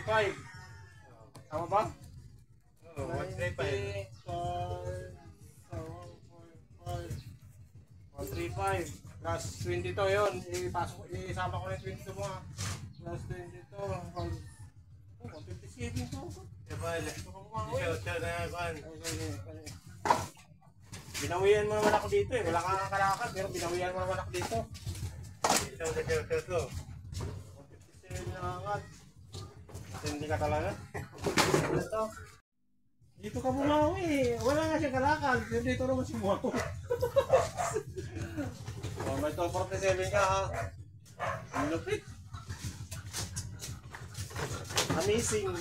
135. Tama ba? Oo, 135. 135 plus 22 yun. Isama ko na 22 mo ha. Plus 22. 157 to. Diba, siya na yan. Binawian mo naman ako dito eh. Wala kang kalakad pero binawian mo naman ako dito. Isang na siya. 157 na agad. Hindi ka talaga. Ito. Dito ka bumawi eh. Wala nga siya kalakad. Pero dito naman si Moto. Oh, may 247 ka ha. Ang lupit. Amazing.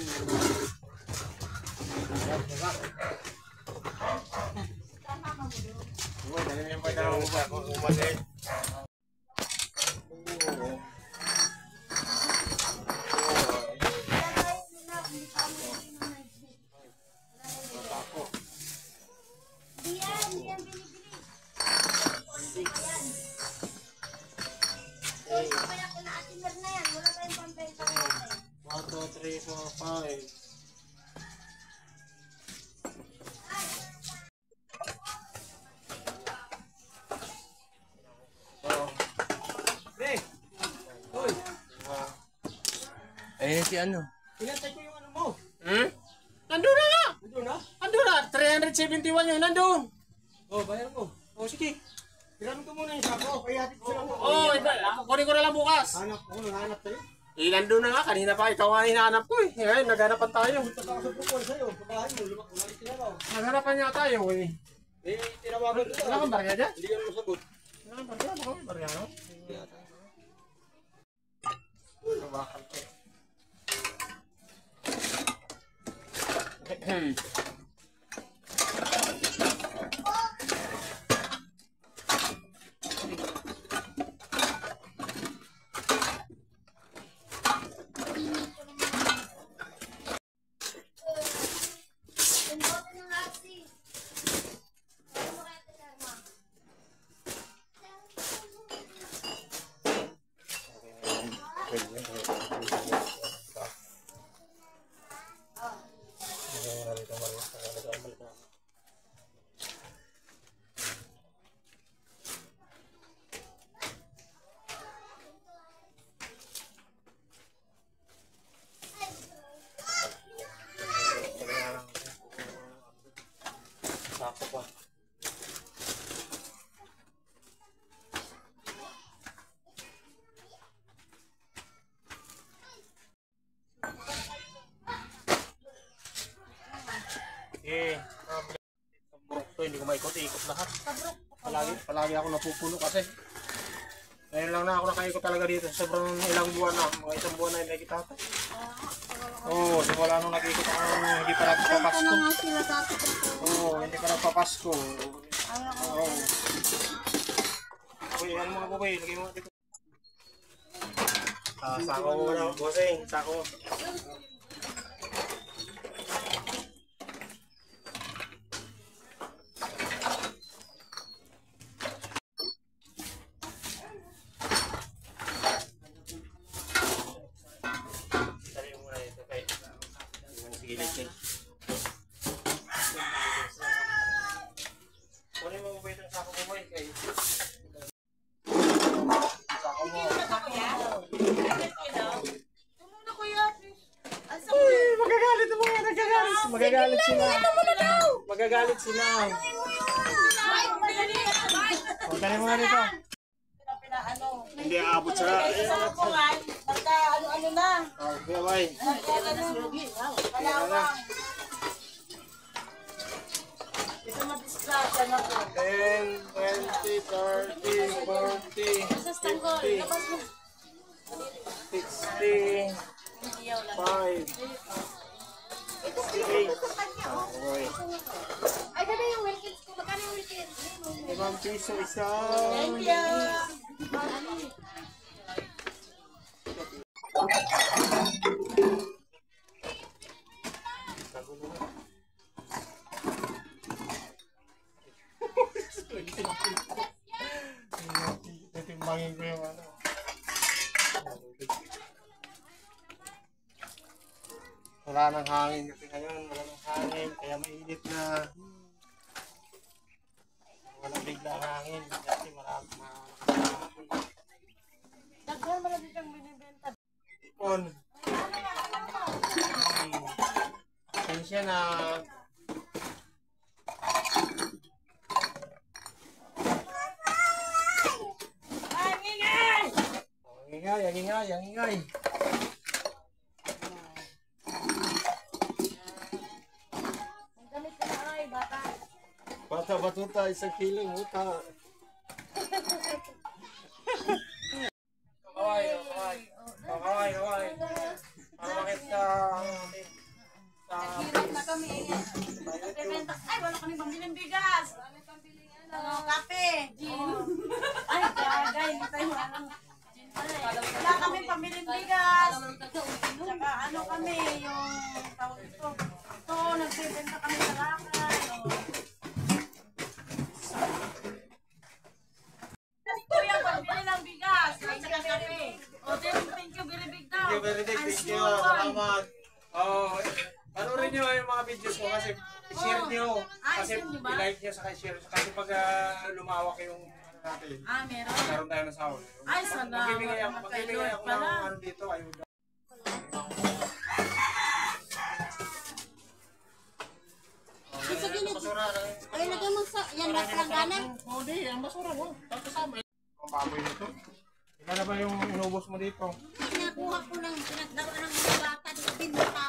Uy, dali mo yung pwede na umalit. Eh, si ano? Pinantay ko yung ano mo. Nandun na nga! Nandun na? Nandun na! 371 yun, nandun! Oh, bayan mo. Oh, sige. Tiramin ko muna yung sako. Kaya hatid ko lang mo. Oo, kunin ko na lang bukas. Hanap ko, hanap tayo. Eh, nandun na nga. Kanina pa, ikaw nga hinahanap ko eh. Ngayon, naghanapan tayo. Punta ka sa pupol sa'yo. Sa bahay mo, umalis ka na raw. Naghanapan niya tayo eh. Eh, tinawagan ko. Wala kang barya dyan? Hindi ka naman sagot. Wala kang barya? Baka may barya, no? Bakal ko. Sako pa. Hindi ko maikot-ikot lahat. Palagi ako napupuno kasi. Ngayon lang na ako nakaikot talaga dito. Sobrang ilang buwan na. Mga isang buwan na hindi kita. Oo, simula nung nag-ikot ako hindi pa nagpapasko. Oo, hindi pa nagpapasko. Oo. Uy, ano mga bubay? Lagay mo dito. Sako mo na, bossing. Sako. Kunin mo ba itong sako mo boy? Sako mo. Uy, magagalit ang mga nagagalit. Magagalit sila. Magagalit sila. O, dali mo nga dito. Hindi aabot sa... Basta ano-ano na. Okay, bye. Ito ma-distraction na po. 10, 20, 30, 40, 50, 60, 5, 68. Okay. Ay, ganda yung Wilkins ko. Magkano yung Wilkins? 5 piso isa. Thank you. Natimbangin ko yung ano. Wala nang hangin kasi ngayon, wala nang hangin, kaya mainit na. Walang bigla ang hangin kasi marami na. Daghan mo na din siyang binibenta. Ipon. Pasensya na. Ang ingay. Ang damit ka na ay, bata. Bata batuta, isang kiling uta. Kaway. Para makita Hirap na kami. Nagbebenta. Ay, wala kami pambiling bigas. Ano, kape. Gin. Ay, gagay. Hindi tayo alam. Wala kami pambiling bigas. Tsaka ano kami, yung tawag ito. Ito, nagbebenta kami sa lakay. Kuya, pambili ng bigas. At saka kape. O, thank you very big daw. Thank you. Salamat. Panoorin nyo yung mga videos ko kasi share nyo. Kasi share nyo ba? i-like nyo sa share. Kasi pag lumawak yung ano natin, Meron. meron tayo ng sound. Ay, salamat. Magbibigay ako ng ano dito. Ayun. Sa gilid. Ay, lagay mo sa, yan ba langganan? Hindi, ang basura mo. Kasama. Ang baboy nito. Ika na ba yung inubos mo dito? Pinakuha ko ng pinagdaro ng mga bata dito pinata.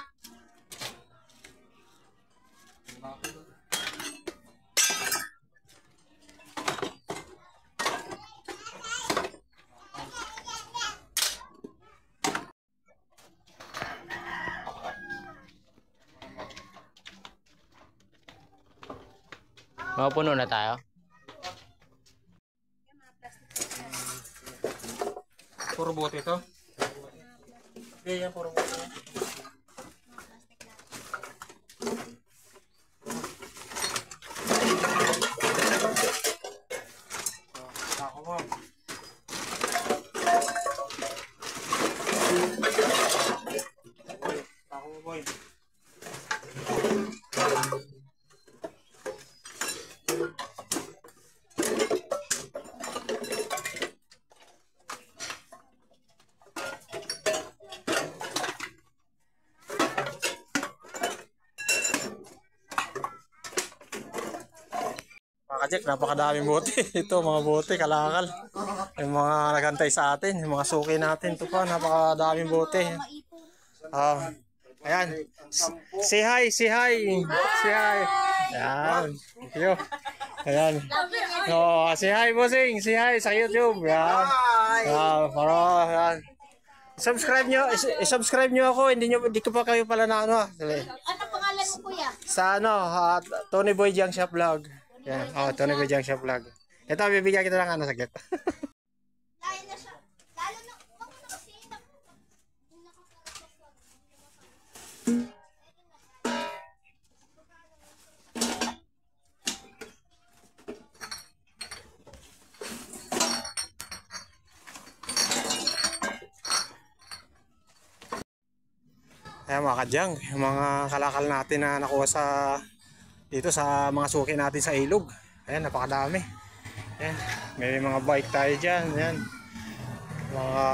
Mapuno na tayo. Puro bote ito? Hindi, yan puro bote. Ako mo. Ako mo, boy. Jack, napakadaming bote. Ito, mga bote, kalakal. Yung mga nagantay sa atin, yung mga suki natin. Ito pa, napakadaming bote. Ayan. Say hi. Ayan. Thank you. Ayan. Say hi, bossing. Say hi sa YouTube. Ayan. Ayan. Subscribe nyo ako. Hindi ko pa kayo pala na ano. Ano pangalan mo, kuya? Sa Tony Boy Junk Shop Vlog. Yan. Tony Boy Junk Shop Vlog. Ito, bibigyan kita ng saglit. Lain na siya. Lalo na, wag mo na kasi. Ayan mga kadyang, yung mga kalakal natin na nakuha dito sa mga suki natin sa ilog. Ayan, napakadami. Ayan, may mga bike tayo dyan. Ayan, mga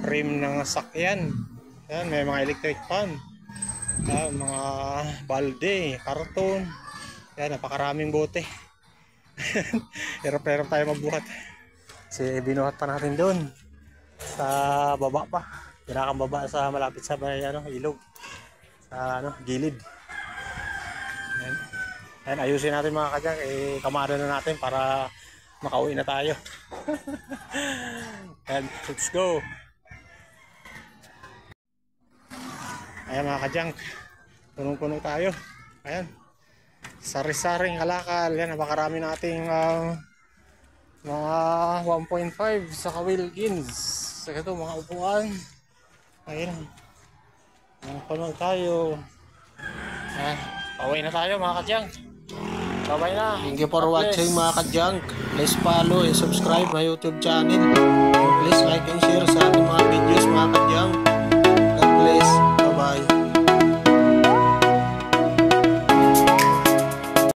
rim ng sakyan. Ayan, may mga electric fan. Ayan, mga balde, karton. Ayan, napakaraming bote. Hirap-hirap tayo magbuhat. Kasi binuhat pa natin doon sa baba pa. Pinakambaba sa malapit sa ilog. Sa gilid. Ayan. Ayan, ayusin natin mga kadyang. Kamada na natin para makauwi na tayo. Ayan, let's go. Ayan mga kadyang. Punong-puno tayo. Ayan. Sari-saring kalakal. Ayan, napakarami nating mga 1.5 sa Wilkins. Sa ito, mga upuan. Ayan. Puno tayo. Ayan. Pauwi na tayo mga kadyang. Bye-bye na. Thank you for watching mga kadyang. Please follow and subscribe my YouTube channel. Please like and